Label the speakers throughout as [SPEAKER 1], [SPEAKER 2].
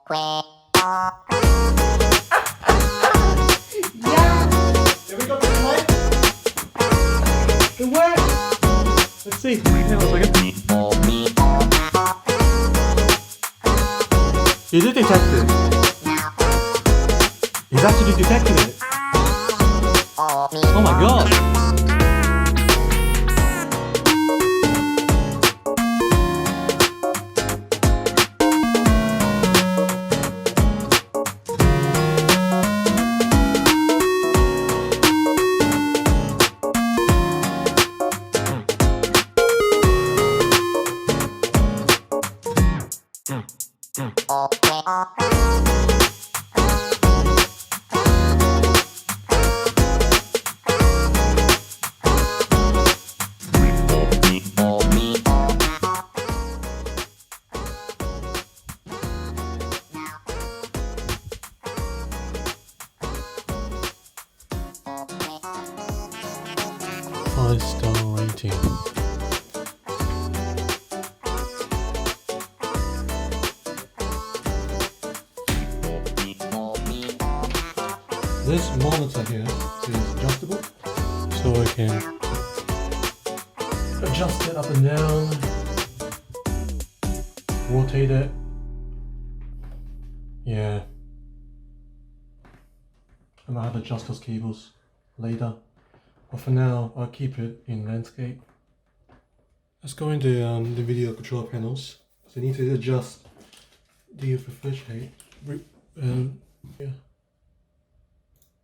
[SPEAKER 1] Have we got the light? It works! Let's see. Hang on a second. Is it detected? He's actually detected it. Oh my god! Five-star rating. This monitor here is adjustable, so I can adjust it up and down, rotate it. Yeah, I might have to adjust those cables later, but for now I'll keep it in landscape. Let's go into the video control panels. So I need to adjust the refresh rate. Yeah.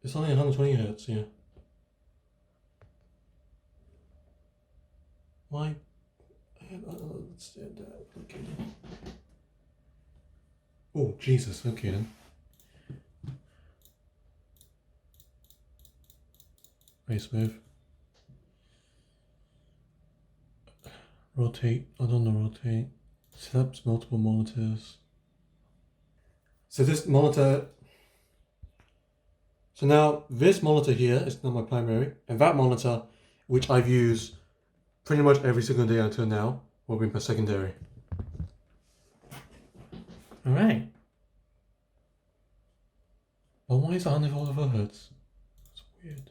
[SPEAKER 1] It's only 120 Hz, yeah. Why? I don't understand that. Okay then. Oh, Jesus, okay then. Very smooth. Rotate, I don't know, rotate. Set up multiple monitors. So this monitor, so now this monitor here is not my primary, and that monitor, which I've used pretty much every single day until now, will be my secondary. Alright. But why is it 100 Hz? It's weird.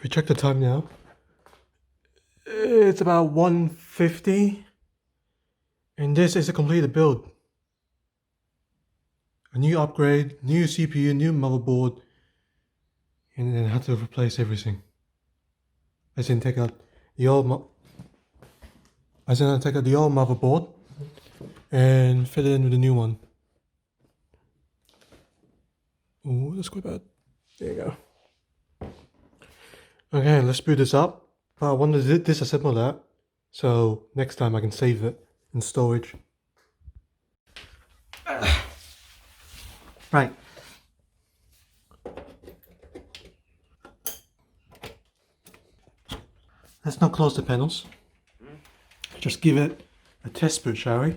[SPEAKER 1] we check the time now. It's about 1:50, and this is a completed build. A new upgrade, new CPU, new motherboard, and then I had to replace everything. I didn't take out the old motherboard and fit it in with a new one. Oh, that's quite bad. There you go. Okay, let's boot this up. I wanted to disassemble that, so next time I can save it in storage. Right. Let's not close the panels. Just give it a test boot, shall we?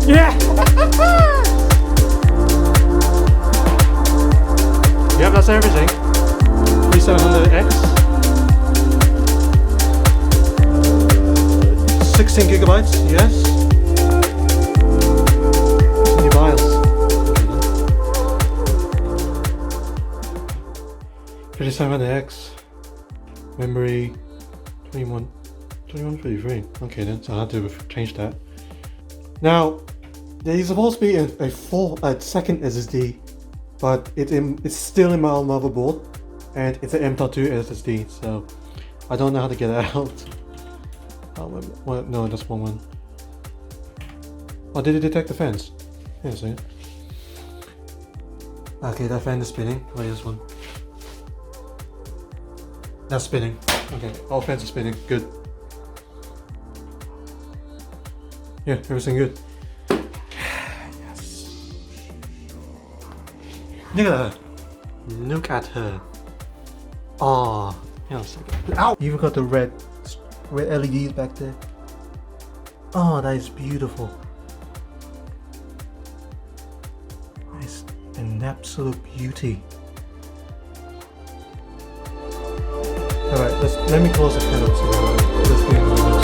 [SPEAKER 1] Yeah! Yep, that's everything. 3700X. 16 gigabytes, yes. New BIOS. 3700X. Memory 2133. Okay then, so I had to change that. Now, there is supposed to be a second SSD, but it's still in my old motherboard, and it's an M.2 SSD, so I don't know how to get it out. Oh, well, no, that's one one. Oh, did it detect the fans? Yeah, see. Okay, that fan is spinning. Wait, this one. That's spinning. Okay, all fans are spinning. Good. Yeah, everything good. Yes. Look at her. Look at her. Oh, hang on a second. Ow! You've got the red LEDs back there. Oh, that is beautiful. It's an absolute beauty. Alright, let me close the panel so let's get into this.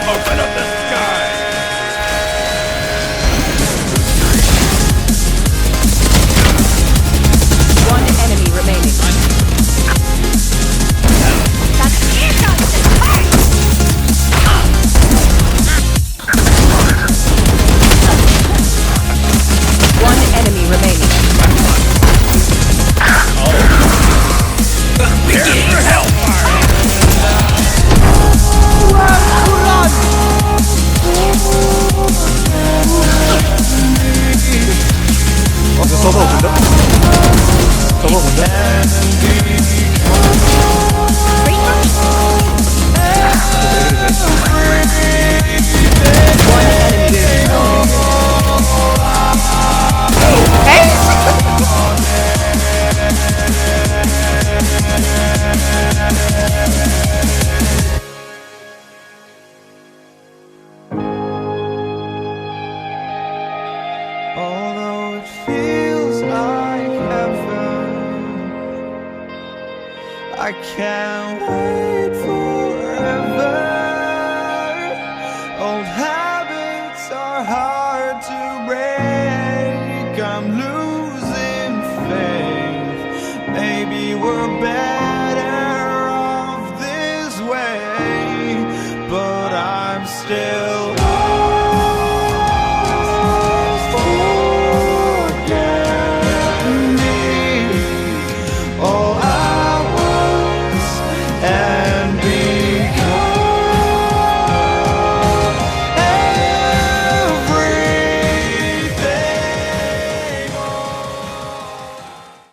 [SPEAKER 2] Open up the sky!
[SPEAKER 3] One enemy remaining. One enemy remaining.
[SPEAKER 2] Prepare for hellfire!
[SPEAKER 4] Although it feels like heaven, I can't wait.